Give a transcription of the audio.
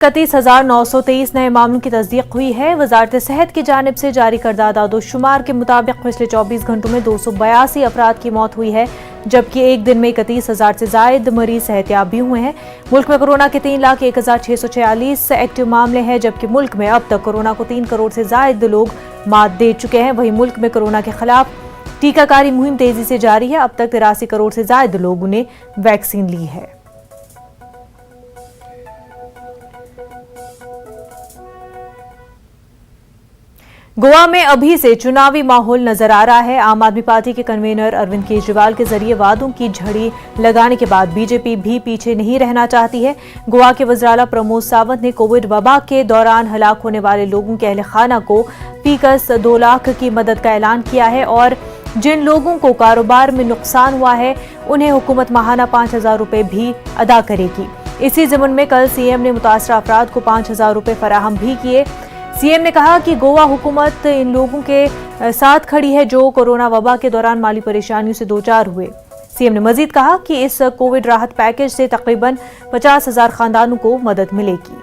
31,923 नए मामलों की तस्दीक हुई है। वजारत सेहत की जानिब से जारी करदा आदाद-ओ-शुमार के मुताबिक पिछले 24 घंटों में 282 अफराद की मौत हुई है, जबकि एक दिन में 31,000 से जायद मरीज सेहतयाब भी हुए हैं। मुल्क में कोरोना के 3,01,646 एक्टिव मामले हैं, जबकि मुल्क में अब तक कोरोना को 3 करोड़ से जायद लोग मात दे चुके हैं। वहीं मुल्क में कोरोना के खिलाफ टीकाकारी मुहिम तेजी से जारी है। अब तक 83 करोड़ से जायद लोगों ने वैक्सीन ली है। गोवा में अभी से चुनावी माहौल नजर आ रहा है। आम आदमी पार्टी के कन्वीनर अरविंद केजरीवाल के जरिए वादों की झड़ी लगाने के बाद बीजेपी भी पीछे नहीं रहना चाहती है। गोवा के वज़ीर-ए-आला प्रमोद सावंत ने कोविड वबा के दौरान हलाक होने वाले लोगों के अहल खाना को फीकस 2 लाख की मदद का ऐलान किया है और जिन लोगों को कारोबार में नुकसान हुआ है उन्हें हुकूमत माहाना 5,000 रुपए भी अदा करेगी। इसी ज़िम्न में कल सीएम ने मुतासरा अफराद को 5,000 रुपए फराहम भी किए। सीएम ने कहा कि गोवा हुकूमत इन लोगों के साथ खड़ी है जो कोरोना वबा के दौरान माली परेशानियों से दोचार हुए। सीएम ने मजीद कहा कि इस कोविड राहत पैकेज से तकरीबन 50,000 खानदानों को मदद मिलेगी।